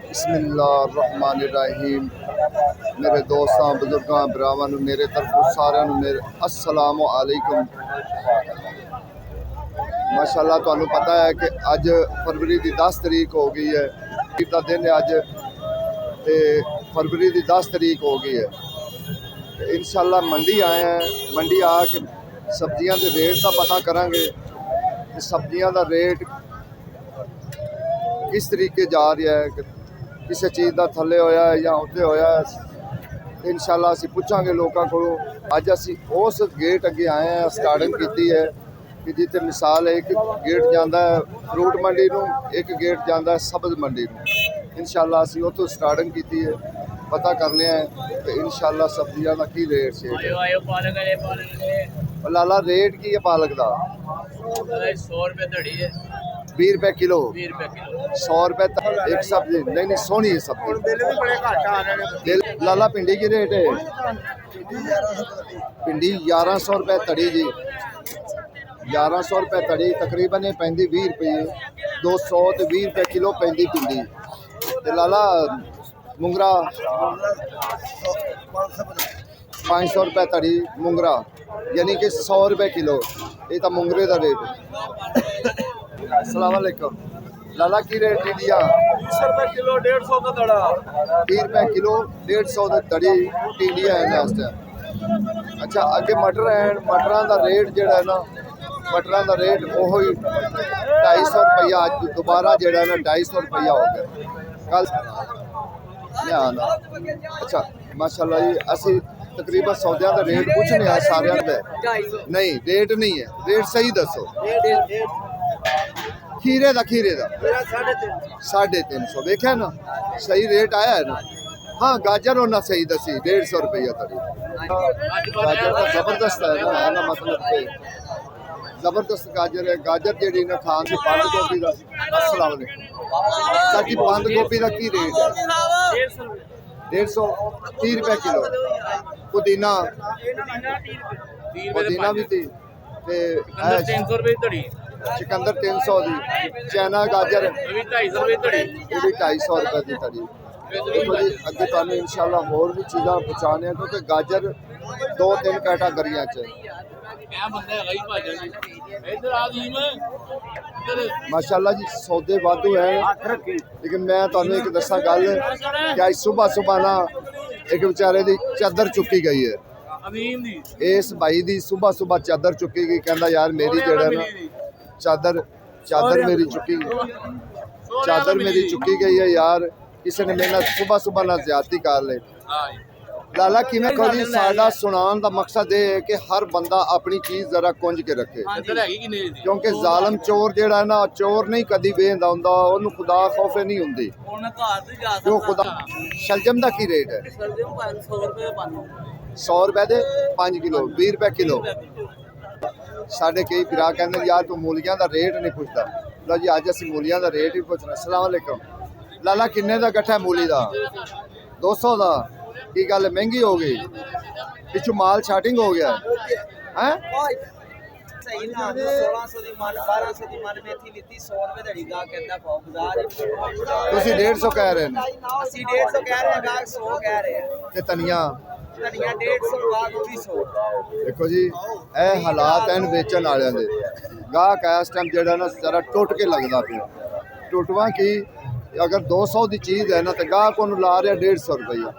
बिस्मिल्लाहिर्रहमानिर्रहीम। मेरे दोस्तों बुजुर्गों भरावां मेरे तरफों सारिਆਂ ਨੂੰ मेरे अस्सलाम वालेकुम। माशाअल्लाह तुहानू पता है कि अज फरवरी की 10 तरीक हो गई है। ईद का दिन अज ते फरवरी की 10 तरीक हो गई है। इंशाअल्लाह मंडी आए हैं। मंडी आके सब्जियां के रेट का पता करांगे कि सब्जियां का रेट किस तरीके जा रहा है, किसी चीज़ का थले होया है या उत्ते होया है। इंशाअल्लाह असीं पुछांगे लोगों को। अज असीं उस गेट अगे आए हैं, स्टार्टिंग की है कि जिथे मिसाल है एक गेट जाता है फ्रूट मंडी नूं, एक गेट जाता है सब्ज़ मंडी नूं। इंशाअल्लाह असीं उत्थों स्टार्टिंग की है, पता करने हैं कि इंशाअल्लाह सब्जियां का की रेट है। लाला रेट की है पालक का? 100 रुपये धड़ी है। 20 रुपए किलो। 20 रुपये किलो। 100 रुपए एक सब्जी? नहीं सोहनी है सब्जी। लाला भिंडी की रेट है? भिंडी 1100 रुपए तड़ी जी। 1100 रुपए तड़ी, तकरीबन ये पैंती 20 रुपये। 200 तो 20 रुपए किलो पैंती भिंडी। ते लाला मुंगरा 500 रुपए तड़ी मुंगरा, यानी कि 100 रुपए किलो। ये तो मुंगरे का रेट। अस्सलाम वालेकुम। लाला की रेट टिंडिया? 20 रुपये किलो, 150 का दड़ा। 20 रुपए किलो, 150 तड़ी टिंडिया है इस टाइम। अच्छा अगे मटर है, मटर का रेट जोड़ा है ना, मटर का रेट वो 250 रुपया। अज दोबारा जोड़ा है ना 250 रुपया हो गया। कल आना। अच्छा माशाल्लाह जी, असी तकरीबन सौदिया का रेट पूछने हैं सारे। नहीं रेट नहीं है, रेट सही दसो। खीरे का 350 देखा ना, सही रेट आया है ना। हाँ गाजर होना सही दसी 150 रुपया तरी। गाजर का जबरदस्त है ना, मतलब जबरदस्त गाजर है। गाजर जी ना खान से बंद गोभी का। अस्सलाम वालेकुम। साडी बंद गोभी का की रेट है? 150 30 रुपए किलो। पुदीना पुदीना भी थी। 300 रुपये धड़ी। चुकंदर 300 दी। चाइना गाजर ये भी 250 रुपये धड़ी। ये भी 250 रुपए की तड़ी। देखो जी अगे तुहानू इंशाअल्लाह होर भी चीज़ां पहुँचाने, क्योंकि गाजर 2-3 कैटागरियां च। माशाअल्लाह जी सौदे वाधू है, लेकिन मैं तुहानू एक दसा गल कि अज सुबह ना एक बेचारे की चादर चुकी गई है। इस भाई की सुबह चादर चुकी गई। कहता यार मेरी जो ना चादर मेरी चुकी गई है यार, किसी ने मेरे सुबह ना ज्यादती कर ले। लाला कि मैं जी साडा सुनान का मकसद ये है कि हर बंदा अपनी चीज़ जरा कुंज के रखे, क्योंकि जालम चोर जेड़ा ना, चोर नहीं कदी बेंदा हुंदा, ओनू खुदा खौफे नहीं हुंदी। जो खुदा शलजम का की रेट है? 100 रुपए दे 5 किलो, 20 रुपए किलो। साढ़े कई भरा कहते यार तू मूलियां का रेट नहीं पुछता। लो जी अज असीं मूलियां का रेट ही पुछना। अस्सलाम वालेकुम। लाला किन्ने का गट्ठा है मूली का? 200 का। की गल महंगी हो गई? पिछू माल शार्टिंग हो गया है? तुसी 150 कह रहे हैं? ते धनिया? देखो जी ए हालात हैं बेचन वाले दे। गाहक इस टाइम जो ना जरा टुट के लगता पे। टुटवा की अगर 200 की चीज़ है ना तो गाहक उन्होंने ला रहा 150 रुपया।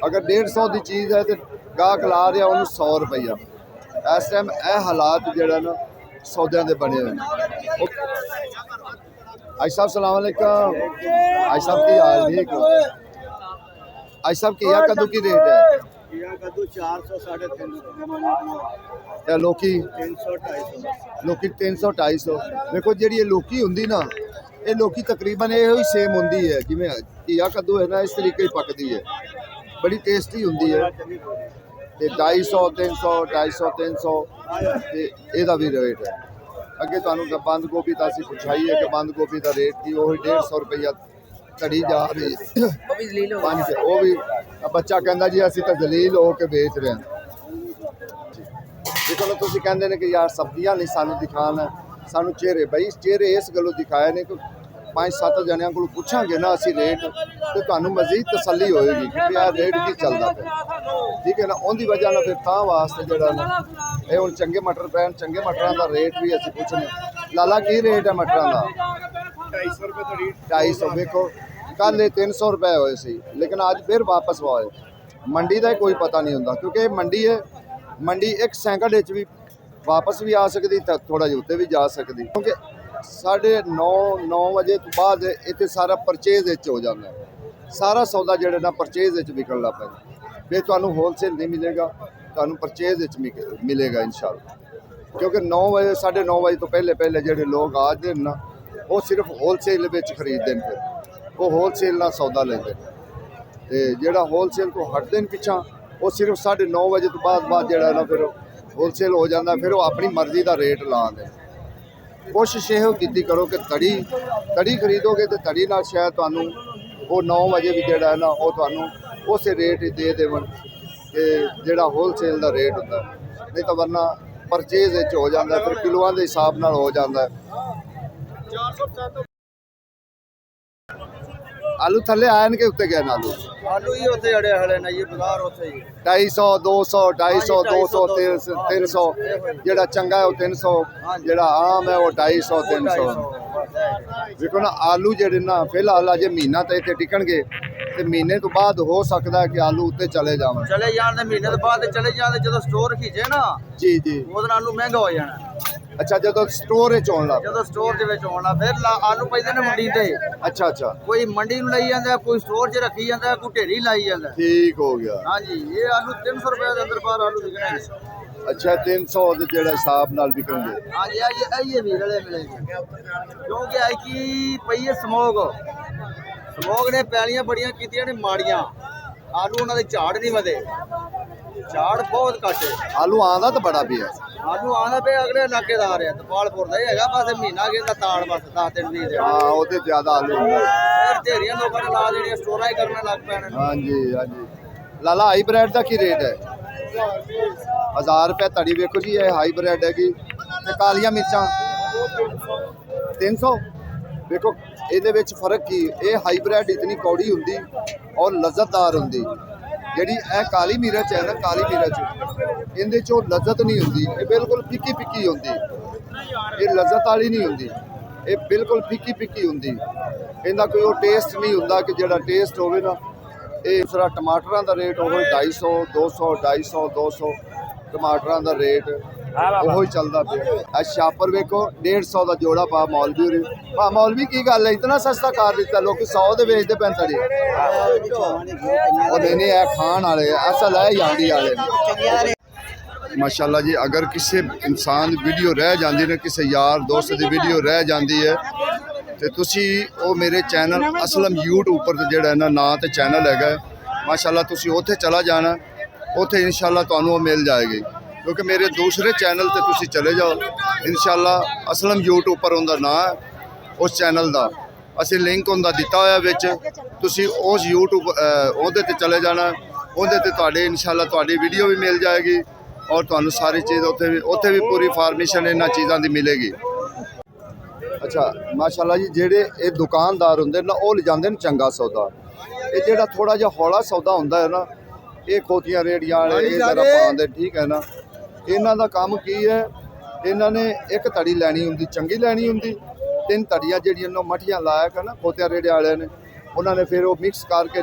अगर 150 की चीज़ है तो गाहक ला रहा उन्होंने 100 रुपया। इस टाइम ए हालात जो ना सौदे के बने हुए। आई साहब सलाम वालेकुम। आई साहब की हाल ठीक? आई साहब की कद्दू की रेट है? 400-350। लौकी? 300-250। देखो जी ये लौकी होंगी ना, ये लौकी तकरीबन यो ही सेम होंगी है जिमें घिया कद्दू है ना, इस तरीके ही पकती है, बड़ी टेस्टी होंगी है। 250 300 250 300 ਇਹਦਾ भी रेट है। अगे तुहानू बंद गोभी का असीं पुछाई है कि बंद गोभी का रेट की, वो 150 रुपया धड़ी जा रही है। वो भी बच्चा कहता जी असीं तो जलील हो के बेच रहे हैं। देखो तुसीं कहंदे ने कि यार सब्जियां नहीं सानू दिखाना, सानू चेहरे। बई चेहरे इस गलों दिखाए ने कि 5-7 ਜਣਿਆਂ ਕੋਲ ਪੁੱਛਾਂਗੇ ਨਾ ਅਸੀਂ ਰੇਟ, ਤੇ ਤੁਹਾਨੂੰ ਮਜ਼ੀਦ ਤਸੱਲੀ ਹੋਏਗੀ ਕਿ ਇਹ ਰੇਟ ਕੀ ਚੱਲਦਾ ਪਿਆ, ਠੀਕ ਹੈ ਨਾ। ਉਹਦੀ ਵਜ੍ਹਾ ਨਾਲ ਫਿਰ ਤਾਂ ਵਾਸਤੇ ਜਿਹੜਾ ਨਾ ਇਹ ਹੁਣ ਚੰਗੇ ਮਟਰ ਪੈਣ, ਚੰਗੇ ਮਟਰਾਂ ਦਾ ਰੇਟ ਵੀ ਅਸੀਂ ਪੁੱਛਨੇ। ਲਾਲਾ ਕੀ ਰੇਟ ਹੈ ਮਟਰਾਂ ਦਾ? 250 ਰੁਪਏ ਧੜੀ। 250। ਵੇਖੋ ਕੱਲ੍ਹ ਇਹ 300 ਰੁਪਏ ਹੋਏ ਸੀ, ਲੇਕਿਨ ਅੱਜ ਫਿਰ ਵਾਪਸ ਹੋਏ। ਮੰਡੀ ਦਾ ਕੋਈ ਪਤਾ ਨਹੀਂ ਹੁੰਦਾ, ਕਿਉਂਕਿ ਇਹ ਮੰਡੀ ਹੈ। ਮੰਡੀ ਇੱਕ ਸੈਕਿੰਡ ਵਿੱਚ ਵੀ ਵਾਪਸ ਵੀ ਆ ਸਕਦੀ, ਤਾਂ ਥੋੜਾ ਜਿਹਾ ਉੱਤੇ ਵੀ ਜਾ ਸਕਦੀ, ਕਿਉਂਕਿ 9:30 ਵਜੇ ਤੋਂ ਬਾਅਦ ਇੱਥੇ ਸਾਰਾ ਪਰਚੇਜ਼ ਵਿੱਚ ਹੋ ਜਾਂਦਾ। ਸਾਰਾ ਸੌਦਾ ਜਿਹੜਾ ਨਾ ਪਰਚੇਜ਼ ਵਿੱਚ ਵਿਕਣ ਲੱਗ ਪੈਂਦਾ। ਫਿਰ ਤੁਹਾਨੂੰ ਹੋਲਸੇਲ ਨਹੀਂ ਮਿਲੇਗਾ, ਤੁਹਾਨੂੰ ਪਰਚੇਜ਼ ਵਿੱਚ ਮਿਲੇਗਾ ਇਨਸ਼ਾਅੱਲਾ। ਕਿਉਂਕਿ 9 ਵਜੇ 9:30 ਵਜੇ ਤੋਂ ਪਹਿਲੇ ਜਿਹੜੇ ਲੋਕ ਆਜਦੇ ਨੇ ਨਾ, ਉਹ ਸਿਰਫ ਹੋਲਸੇਲ ਵਿੱਚ ਖਰੀਦਦੇ ਨੇ, ਫਿਰ ਉਹ ਹੋਲਸੇਲ ਨਾਲ ਸੌਦਾ ਲੈਂਦੇ ਨੇ। ਤੇ ਜਿਹੜਾ ਹੋਲਸੇਲ ਤੋਂ ਹਟਦੇ ਨੇ ਪਿੱਛਾ, ਉਹ ਸਿਰਫ 9:30 ਵਜੇ ਤੋਂ ਬਾਅਦ ਜਿਹੜਾ ਨਾ ਫਿਰ ਹੋਲਸੇਲ ਹੋ ਜਾਂਦਾ, ਫਿਰ ਉਹ ਆਪਣੀ ਮਰਜ਼ੀ ਦਾ ਰੇਟ ਲਾਉਂਦੇ। ਕੋਸ਼ਿਸ਼ ਇਹੋ ਕੀਤੀ ਕਰੋ ਕਿ ਤੜੀ ਖਰੀਦੋਗੇ ਤੇ ਤੜੀ ਨਾਲ ਸ਼ਾਇਦ ਤੁਹਾਨੂੰ ਉਹ 9 ਵਜੇ ਵੀ ਜਿਹੜਾ ਨਾ ਉਹ ਤੁਹਾਨੂੰ ਉਸੇ ਰੇਟ ਹੀ ਦੇ ਦੇਵਣ ਕਿ ਜਿਹੜਾ ਹੋਲਸੇਲ ਦਾ ਰੇਟ ਹੁੰਦਾ। ਨਹੀਂ ਤਾਂ ਵਰਨਾ ਪਰਚੇਜ਼ ਵਿੱਚ ਹੋ ਜਾਂਦਾ, ਫਿਰ ਕਿਲੋਆਂ ਦੇ ਹਿਸਾਬ ਨਾਲ ਹੋ ਜਾਂਦਾ। ਆਲੂ ਥੱਲੇ ਆਏ ਕਿ ਉੱਤੇ ਗਏ ਨੇ? ਆਲੂ ਹੀ ਉੱਥੇ ਅੜੇ ਹਲੇ ਨਾ ਜੀ, ਬਾਜ਼ਾਰ ਉੱਥੇ ਹੀ 250 200 250 200 300। ਜਿਹੜਾ ਚੰਗਾ ਹੈ ਉਹ 300, ਜਿਹੜਾ ਆਮ ਹੈ ਉਹ 250 300। ਦੇਖੋ ਨਾ ਆਲੂ ਜਿਹੜੇ ਨਾ ਫਿਲਹਾਲ ਅਜੇ ਮਹੀਨਾ ਤਾਂ ਇੱਥੇ ਟਿਕਣਗੇ, ਤੇ ਮਹੀਨੇ ਤੋਂ ਬਾਅਦ ਹੋ ਸਕਦਾ ਕਿ ਆਲੂ ਉੱਤੇ ਚਲੇ ਜਾਣ ਦੇ ਮਹੀਨੇ ਤੋਂ ਬਾਅਦ ਚਲੇ ਜਾਂਦੇ। ਜਦੋਂ ਸਟੋਰ ਖਿੱਚੇ ਨਾ ਜੀ ਉਹਦੇ ਨਾਲ ਆਲੂ ਮਹਿੰਗਾ ਹੋ ਜਾਣਾ। ਅੱਛਾ, ਜਦੋਂ ਸਟੋਰ ਵਿੱਚ ਆਉਣ ਲੱਗ ਜਦੋਂ ਸਟੋਰ ਦੇ ਵਿੱਚ ਆਉਣਾ, ਫਿਰ ਆਲੂ ਪੈਂਦੇ ਨੇ ਮੰਡੀ ਤੇ। ਅੱਛਾ ਕੋਈ ਮੰਡੀ ਨੂੰ ਲਈ ਜਾਂਦਾ, ਕੋਈ ਸਟੋਰ 'ਚ ਰੱਖੀ ਜਾਂਦਾ, ਕੋਈ ਢੇਰੀ ਲਾਈ ਜਾਂਦਾ। ਠੀਕ ਹੋ ਗਿਆ। ਹਾਂਜੀ, ਇਹ ਆਲੂ 300 ਰੁਪਏ ਦੇ ਅੰਦਰ ਬਾਹਰ ਆਲੂ ਵਿਕਣੇ। ਅੱਛਾ, 300 ਦੇ ਜਿਹੜਾ ਹਿਸਾਬ ਨਾਲ ਵਿਕਣਗੇ। ਹਾਂਜੀ, ਇਹ ਵੀ ਰਲੇ ਮਿਲੇਗੇ, ਕਿਉਂਕਿ ਆਈ ਕੀ ਪਈ ਹੈ ਸਮੋਗ ਨੇ ਪੈਲੀਆਂ ਬੜੀਆਂ ਕੀਤੀਆਂ ਨੇ ਮਾੜੀਆਂ। ਆਲੂ ਉਹਨਾਂ ਦੇ ਝਾੜ ਨਹੀਂ ਵਧੇ, ਝਾੜ ਬਹੁਤ ਘੱਟ ਹੈ। ਆਲੂ ਆਂਦਾ ਤਾਂ ਬੜਾ ਪਿਆ। ਆਲੂ ਆਂਦਾ ਪਿਆ ਅਗਲੇ ਇਲਾਕੇ ਦਾ ਆ ਰਿਹਾ, ਤਪਾਲਪੁਰ ਦਾ ਹੀ ਹੈਗਾ, ਬਸ ਮਹੀਨਾ ਗਿਆ ਤਾਂ ਤਾੜ ਬਸ 10 ਦਿਨ ਨਹੀਂ ਰਿਹਾ। ਹਾਂ, ਉਹਦੇ ਜ਼ਿਆਦਾ ਆਲੂ ਹੁੰਦਾ। ਫਿਰ ਢੇਰੀਆਂ ਲੋਕਾਂ ਨੇ ਲਾ ਦੇਣੀਆਂ, ਸਟੋਰਾਂ ਹੀ ਕਰਨੇ ਲੱਗ ਪੈਣੇ। ਹਾਂਜੀ। ਲਾਲਾ ਹਾਈਬ੍ਰਿਡ ਦਾ ਕੀ ਰੇਟ ਹੈ? 1000 ਰੁਪਏ ਧੜੀ। ਵੇਖੋ ਜੀ, ਇਹ ਹਾਈਬ੍ਰਿਡ ਹੈਗੀ। ਤੇ ਕਾਲੀਆਂ ਮਿਰਚਾਂ 300। ਵੇਖੋ ਇਹਦੇ ਵਿੱਚ ਫਰਕ ਕੀ, ਇਹ ਹਾਈਬ੍ਰਿਡ ਇਤਨੀ ਕੌੜੀ ਹੁੰਦੀ ਔਰ ਲਜ਼ਤਦਾਰ ਹੁੰਦੀ। ਜਿਹੜੀ ਇਹ ਕਾਲੀ ਮਿਰਚ ਹੈ ਨਾ, ਕਾਲੀ ਮਿਰਚ ਇਹਦੇ 'ਚੋਂ ਲਜ਼ਤ ਨਹੀਂ ਹੁੰਦੀ, ਇਹ ਬਿਲਕੁਲ ਫਿੱਕੀ ਹੁੰਦੀ। ਇਹ ਲਜ਼ਤ ਵਾਲੀ ਨਹੀਂ ਹੁੰਦੀ, ਇਹ ਬਿਲਕੁਲ ਫਿੱਕੀ ਹੁੰਦੀ। ਇਹਦਾ ਕੋਈ ਉਹ ਟੇਸਟ ਨਹੀਂ ਹੁੰਦਾ ਕਿ ਜਿਹੜਾ ਟੇਸਟ ਹੋਵੇ ਨਾ। ਇਹ ਦੂਸਰਾ ਟਮਾਟਰਾਂ ਦਾ ਰੇਟ ਉਹ 250 200 250 200 ਟਮਾਟਰਾਂ ਦਾ ਰੇਟ ਉਹੀ ਚੱਲਦਾ ਪਿਆ। ਆ ਸ਼ਾਪਰ ਵੇਖੋ 150 ਦਾ ਜੋੜਾ ਪਾ ਮੌਲਵੀ। ਮੌਲਵੀ ਕੀ ਗੱਲ ਹੈ, ਇਤਨਾ ਸਸਤਾ ਕਰ ਦਿੱਤਾ, ਲੋਕੀ 100 ਦੇ ਵੇਚਦੇ ਪੈਣ ਤੜੀ। ਉਹ ਨਹੀਂ ਇਹ ਖਾਣ ਵਾਲੇ ਅਸਲ ਹੈ ਯਾਂਡੀ ਵਾਲੇ। ਮਾਸ਼ਾਅੱਲਾ ਜੀ, ਅਗਰ ਕਿਸੇ ਇਨਸਾਨ ਦੀ ਵੀਡੀਓ ਰਹਿ ਜਾਂਦੀ ਨੇ, ਕਿਸੇ ਯਾਰ ਦੋਸਤ ਦੀ ਵੀਡੀਓ ਰਹਿ ਜਾਂਦੀ ਹੈ, ਤੇ ਤੁਸੀਂ ਉਹ ਮੇਰੇ ਚੈਨਲ ਅਸਲਮ YouTube ਉੱਪਰ ਤੇ ਜਿਹੜਾ ਨਾ ਨਾਂ ਤੇ ਚੈਨਲ ਹੈਗਾ, ਮਾਸ਼ਾਅੱਲਾ ਤੁਸੀਂ ਉੱਥੇ ਚਲਾ ਜਾਣਾ, ਉੱਥੇ ਇਨਸ਼ਾਅੱਲਾ ਤੁਹਾਨੂੰ ਉਹ ਮਿਲ ਜਾਏਗੀ। ਕਿਉਂਕਿ ਮੇਰੇ ਦੂਸਰੇ ਚੈਨਲ ਤੇ ਤੁਸੀਂ ਚਲੇ ਜਾਓ, ਇਨਸ਼ਾਅੱਲਾ ਅਸਲਮ YouTube ਉੱਪਰ ਉਹਦਾ ਨਾਂ ਹੈ, ਉਸ ਚੈਨਲ ਦਾ ਅਸੀਂ ਲਿੰਕ ਉਹਦਾ ਦਿੱਤਾ ਹੋਇਆ ਵਿੱਚ। ਤੁਸੀਂ ਉਸ YouTube ਉਹਦੇ ਤੇ ਚਲੇ ਜਾਣਾ, ਉਹਦੇ ਤੇ ਤੁਹਾਡੇ ਇਨਸ਼ਾਅੱਲਾ ਤੁਹਾਡੀ ਵੀਡੀਓ ਵੀ ਮਿਲ ਜਾਏਗੀ, ਔਰ ਤੁਹਾਨੂੰ ਸਾਰੀ ਚੀਜ਼ ਉੱਥੇ ਵੀ ਪੂਰੀ ਫਾਰਮੇਸ਼ਨ ਇਹਨਾਂ ਚੀਜ਼ਾਂ ਦੀ ਮਿਲੇਗੀ। ਅੱਛਾ, ਮਾਸ਼ਾਅੱਲਾ ਜੀ, ਜਿਹੜੇ ਇਹ ਦੁਕਾਨਦਾਰ ਹੁੰਦੇ ਨਾ, ਉਹ ਲਿਜਾਂਦੇ ਨੇ ਚੰਗਾ ਸੌਦਾ। ਇਹ ਜਿਹੜਾ ਥੋੜਾ ਜਿਹਾ ਹੌਲਾ ਸੌਦਾ ਹੁੰਦਾ ਹੈ ਨਾ, ਇਹ ਖੋਤੀਆਂ ਰੇੜੀਆਂ ਵਾਲੇ ਇਹ ਜ਼ਰਾ ਪਾਉਂਦੇ, ਠੀਕ ਹੈ ਨਾ। ਇਹਨਾਂ ਦਾ ਕੰਮ ਕੀ ਹੈ, ਇਹਨਾਂ ਨੇ ਇੱਕ ਧੜੀ ਲੈਣੀ ਹੁੰਦੀ, ਚੰਗੀ ਲੈਣੀ ਹੁੰਦੀ। 3 ਧੜੀਆਂ ਜਿਹੜੀਆਂ ਨੂੰ ਮੱਠੀਆਂ ਲਾਇਕ ਹੈ ਨਾ ਖੋਤੀਆਂ ਰੇੜੀਆਂ ਵਾਲਿਆਂ ਨੇ, ਉਹਨਾਂ ਨੇ ਫਿਰ ਉਹ ਮਿਕਸ ਕਰਕੇ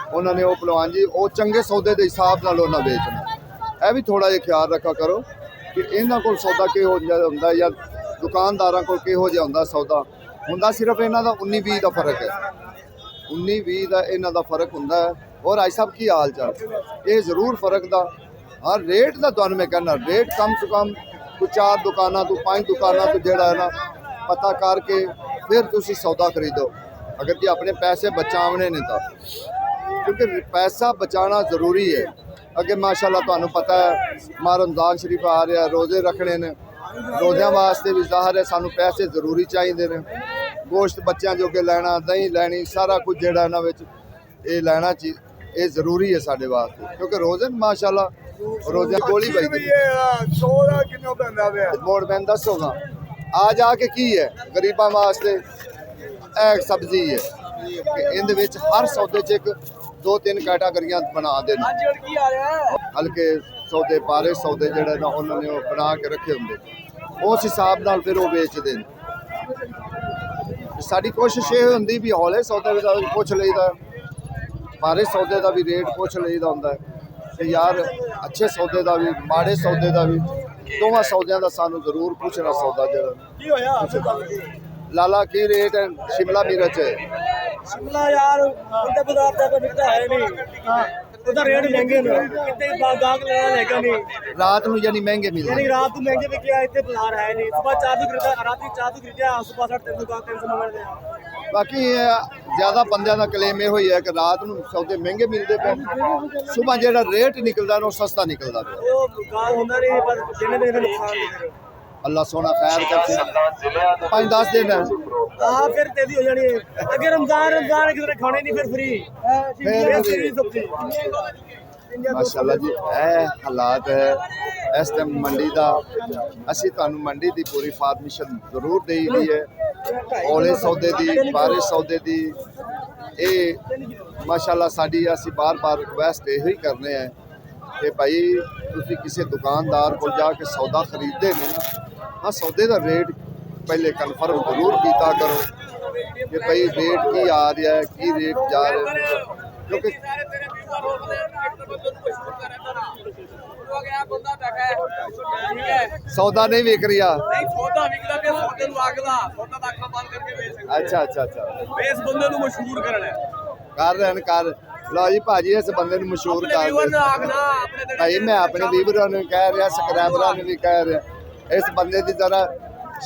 ਉਹਨਾਂ ਨੇ ਉਹ ਭਲਵਾਨ ਜੀ ਉਹ ਚੰਗੇ ਸੌਦੇ ਦੇ ਹਿਸਾਬ ਨਾਲ ਉਹਨਾਂ ਵੇਚਣਾ। ਇਹ ਵੀ ਥੋੜਾ ਜਿਹਾ ਖਿਆਲ ਰੱਖਾ ਕਰੋ ਕਿ ਇਹਨਾਂ ਕੋਲ ਸੌਦਾ ਕਿਹੋ ਜਿਹਾ ਹੁੰਦਾ ਜਾਂ ਦੁਕਾਨਦਾਰਾਂ ਕੋਲ ਕਿਹੋ ਜਿਹਾ ਹੁੰਦਾ ਸੌਦਾ। ਹੁੰਦਾ ਸਿਰਫ ਇਹਨਾਂ ਦਾ 19-20 ਦਾ ਫਰਕ ਹੈ, 19-20 ਦਾ ਇਹਨਾਂ ਦਾ ਫਰਕ ਹੁੰਦਾ ਹੈ। ਔਰ ਆਈ ਸਾਹਿਬ ਕੀ ਹਾਲ ਚਾਲ? ਇਹ ਜ਼ਰੂਰ ਫਰਕ ਦਾ। ਹਾਂ, ਰੇਟ ਦਾ ਤੁਹਾਨੂੰ ਮੈਂ ਕਹਿੰਦਾ, ਰੇਟ ਕਮ ਤੋਂ ਕਮ ਕੋਈ 4 ਦੁਕਾਨਾਂ ਤੋਂ 5 ਦੁਕਾਨਾਂ ਤੋਂ ਜਿਹੜਾ ਹੈ ਨਾ ਪਤਾ ਕਰਕੇ ਫਿਰ ਤੁਸੀਂ ਸੌਦਾ ਖਰੀਦੋ, ਅਗਰ ਕਿ ਆਪਣੇ ਪੈਸੇ ਬਚਾਉਣੇ ਨੇ ਤਾਂ। ਕਿਉਂਕਿ ਪੈਸਾ ਬਚਾਉਣਾ ਜ਼ਰੂਰੀ ਹੈ। ਅੱਗੇ ਮਾਸ਼ਾਅੱਲਾ ਤੁਹਾਨੂੰ ਪਤਾ ਹੈ ਮਾਹ ਰਮਜ਼ਾਨ ਸ਼ਰੀਫ ਆ ਰਿਹਾ, ਰੋਜ਼ੇ ਰੱਖਣੇ ਨੇ, ਰੋਜ਼ਿਆਂ ਵਾਸਤੇ ਵੀ ਜ਼ਾਹਰ ਹੈ ਸਾਨੂੰ ਪੈਸੇ ਜ਼ਰੂਰੀ ਚਾਹੀਦੇ ਨੇ। ਗੋਸ਼ਤ ਬੱਚਿਆਂ ਜੋਗੇ ਲੈਣਾ, ਦਹੀਂ ਲੈਣੀ, ਸਾਰਾ ਕੁਝ ਜਿਹੜਾ ਇਹਨਾਂ ਵਿੱਚ ਇਹ ਲੈਣਾ ਇਹ ਜ਼ਰੂਰੀ ਹੈ ਸਾਡੇ ਵਾਸਤੇ। ਕਿਉਂਕਿ ਰੋਜ਼ੇ ਮਾਸ਼ਾਅੱਲਾ ਰੋਜ਼ੇ ਗੋਲੀ ਬਈ 100 ਦਾ ਕਿੰਨਾ ਪੈਂਦਾ ਪਿਆ? ਮੋੜ ਮੈਂ ਦੱਸੋਗਾ ਆ ਜਾ ਕੇ ਕੀ ਹੈ ਗਰੀਬਾਂ ਵਾਸਤੇ। ਇਹ ਸਬਜ਼ੀ ਹੈ ਕਿ ਇਹਦੇ ਵਿੱਚ ਹਰ ਸੌਦੇ 'ਚ ਇੱਕ 2-3 ਕੈਟਾਗਰੀਆਂ ਬਣਾ ਦੇਣ। ਹਾਂਜੀ ਹੁਣ ਕੀ ਆ ਰਿਹਾ ਹੈ? ਹਲਕੇ ਸੌਦੇ ਪਾਰੇ ਸੌਦੇ ਜਿਹੜੇ ਨਾ ਉਹਨਾਂ ਨੇ ਉਹ ਬਣਾ ਕੇ ਰੱਖੇ ਹੁੰਦੇ, ਉਸ ਹਿਸਾਬ ਨਾਲ ਫਿਰ ਉਹ ਵੇਚਦੇ ਨੇ। ਸਾਡੀ ਕੋਸ਼ਿਸ਼ ਇਹ ਹੁੰਦੀ ਵੀ ਹੌਲੇ ਸੌਦੇ ਦਾ ਵੀ ਪੁੱਛ ਲਈਦਾ, ਮਾੜੇ ਸੌਦੇ ਦਾ ਵੀ ਰੇਟ ਪੁੱਛ ਲਈਦਾ ਹੁੰਦਾ ਤੇ ਯਾਰ ਅੱਛੇ ਸੌਦੇ ਦਾ ਵੀ ਮਾੜੇ ਸੌਦੇ ਦਾ ਵੀ ਦੋਵਾਂ ਸੌਦਿਆਂ ਦਾ ਸਾਨੂੰ ਜ਼ਰੂਰ ਪੁੱਛਣਾ ਸੌਦਾ ਜਿਹੜਾ। ਕੀ ਹੋਇਆ? ਲਾਲਾ ਕੀ ਰੇਟ ਹੈ ਸ਼ਿਮਲਾ ਮਿਰਚ ਹੈ? शिमला यार उनका बाजार ज्यादा बिकता है नहीं, उधर रेट महंगे ने कितने गाहक लेना लेगा नहीं। ਰਾਤ ਨੂੰ ਯਾਨੀ ਮਹਿੰਗੇ ਮਿਲਦੇ यानी रात को महंगे बिके आए थे बाजार है नहीं। सुबह 4 सौ खरीदा, रात 4 सौ खरीदा, सुबह 350 मंगल दे। ਬਾਕੀ ਜ਼ਿਆਦਾ ਬੰਦਿਆਂ ਦਾ ਕਲੇਮ ਇਹੋ ਹੀ ਹੈ ਕਿ ਰਾਤ ਨੂੰ ਸੌਦੇ ਮਹਿੰਗੇ ਮਿਲਦੇ ਪਏ, ਸਵੇਰ ਜਿਹੜਾ ਰੇਟ ਨਿਕਲਦਾ ਉਹ ਸਸਤਾ ਨਿਕਲਦਾ ਪਿਆ। वो गाँव होता नहीं पर दिन दिन नुकसान दे। ਅੱਲਾ ਸੋਹਣਾ ਖੈਰ करे। 5-10 दिन है हाँ फिर तेजी हो जानी है। अगर रमजान किसी ने खाने नहीं फिर फ्री सब्जी। ਮਾਸ਼ਾਅੱਲਾ ਜੀ ਇਹ ਹਾਲਾਤ ਹੈ ਇਸ ਟਾਈਮ ਮੰਡੀ ਦਾ। ਅਸੀਂ ਤੁਹਾਨੂੰ ਮੰਡੀ ਦੀ ਪੂਰੀ ਇਨਫੋਰਮੇਸ਼ਨ ਜ਼ਰੂਰ ਦੇਈ ਦੀ ਹੈ, ਔਲੇ ਸੌਦੇ ਦੀ, ਬਾਰੇ ਸੌਦੇ ਦੀ। ਇਹ ਮਾਸ਼ਾਅੱਲਾ ਸਾਡੀ ਅਸੀਂ ਬਾਰ-ਬਾਰ ਰਿਕੁਐਸਟ ਇਹੋ ਹੀ ਕਰਨੇ ਆ ਕਿ ਭਾਈ ਤੁਸੀਂ ਕਿਸੇ ਦੁਕਾਨਦਾਰ ਕੋਲ ਜਾ ਕੇ ਸੌਦਾ ਖਰੀਦਦੇ ਨੇ ਨਾ, ਹਾਂ ਸੌਦੇ ਦਾ ਰੇਟ ਪਹਿਲੇ ਕਨਫਰਮ ਜ਼ਰੂਰ ਕੀਤਾ ਕਰੋ ਕਿ ਭਾਈ ਰੇਟ ਕੀ ਆ ਰਿਹਾ ਹੈ, ਕੀ ਰੇਟ ਜਾ ਰਿਹਾ ਹੈ, ਕਿਉਂਕਿ ਸੌਦਾ ਨਹੀਂ ਵਿਕ ਰਿਹਾ। ਨਹੀਂ ਸੌਦਾ ਵਿਕਦਾ ਪਿਆ, ਸੌਦੇ ਨੂੰ ਆਖਦਾ ਸੌਦਾ ਦਾ ਅੱਖਾਂ ਬੰਦ ਕਰਕੇ ਵੇਚ ਸਕਦਾ। ਅੱਛਾ ਇਸ ਬੰਦੇ ਨੂੰ ਮਸ਼ਹੂਰ ਕਰਨਾ ਹੈ। ਕਰ ਰਹੇ ਨੇ ਕਰ ਲਓ ਜੀ ਭਾਜੀ, ਇਸ ਬੰਦੇ ਨੂੰ ਮਸ਼ਹੂਰ ਕਰ ਵੀਵਰ ਨੂੰ ਦਿਓ। ਆਖਣਾ ਆਪਣੇ ਭਾਈ ਮੈਂ ਆਪਣੇ ਵੀਵਰਾਂ ਨੂੰ ਕਹਿ ਰਿਹਾ, ਸਬਸਕ੍ਰਾਈਬਰਾਂ ਨੂੰ ਵੀ ਕਹਿ ਰਿਹਾ, ਇਸ ਬੰਦੇ ਦੀ ਜ਼ਰਾ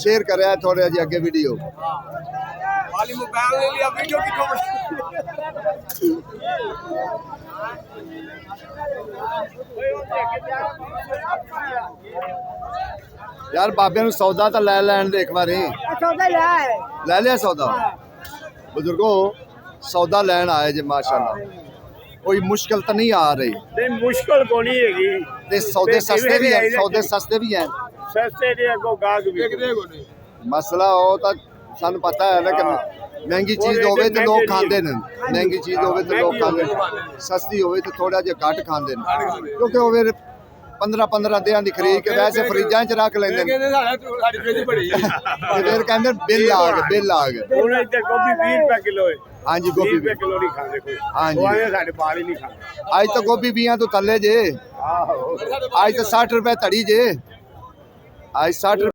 ਸ਼ੇਅਰ ਕਰਿਆ ਥੋੜਾ ਜਿਹਾ ਅੱਗੇ ਵੀਡੀਓ। ਵਾਲੀ ਮੋਬਾਈਲ ਲੈ ਲਿਆ, ਵੀਡੀਓ ਕਿੱਥੋਂ ਯਾਰ ਬਾਬੇ ਨੂੰ ਸੌਦਾ ਤਾਂ ਲੈ ਲੈਣ ਦੇ ਇੱਕ ਵਾਰੀ। ਸੌਦਾ ਲੈ ਲਿਆ ਸੌਦਾ? ਬਜ਼ੁਰਗੋ ਸੌਦਾ ਲੈਣ ਆਏ ਜੇ ਮਾਸ਼ਾਅੱਲਾ, ਕੋਈ ਮੁਸ਼ਕਲ ਤਾਂ ਨਹੀਂ ਆ ਰਹੀ? ਨਹੀਂ ਮੁਸ਼ਕਲ ਕੋ ਨਹੀਂ ਹੈਗੀ ਤੇ ਸੌਦੇ ਸਸਤੇ ਵੀ ਹੈ, ਸੌਦੇ ਸਸਤੇ ਵੀ ਹੈ, ਸਸਤੇ ਦੇ ਅੱਗੋਂ ਗਾਹਕ ਵੀ ਮਸਲਾ ਉਹ ਤਾਂ ਸਾਨੂੰ ਪਤਾ ਹੈ ਨਾ ਕਿ ਮਹਿੰਗੀ ਚੀਜ਼ ਹੋਵੇ ਤੇ ਲੋਕ ਖਾਂਦੇ ਨੇ, ਮਹਿੰਗੀ ਚੀਜ਼ ਹੋਵੇ ਤੇ ਲੋਕ ਖਾਂਦੇ ਨੇ, ਸਸਤੀ ਹੋਵੇ ਤੇ ਥੋੜਾ ਜਿਹਾ ਘੱਟ ਖਾਂਦੇ ਨੇ, ਕਿਉਂਕਿ ਉਹ ਫਿਰ 15 ਦਿਨਾਂ ਦੀ ਖਰੀਦ ਕੇ ਵੈਸੇ ਫਰਿੱਜਾਂ 'ਚ ਰੱਖ ਲੈਂਦੇ ਨੇ ਸਾਡੀ ਫ੍ਰਿਜ ਬੜੀ ਤੇ ਫਿਰ ਕਹਿੰਦੇ ਬਿੱਲ ਆ ਗਏ। ਹੁਣ ਇੱਥੇ ਗੋਭੀ 20 ਰੁਪਏ ਕਿਲੋ ਹੈ। ਹਾਂਜੀ 20 ਗੋਭੀ ਰੁਪਏ ਕਿਲੋ ਨਹੀਂ ਖਾਂਦੇ ਕੋਈ। ਹਾਂਜੀ। ਉਹ ਆਏ ਸਾਡੇ ਬਾਲ ਹੀ ਨਹੀਂ ਖਾਂਦੇ। ਅੱਜ ਤਾਂ ਗੋਭੀ 20 ਤੋਂ ਥੱਲੇ ਜੇ, ਆਹੋ ਅੱਜ ਤਾਂ 60 ਰੁਪਏ ਧੜੀ ਜੇ, ਅੱਜ 60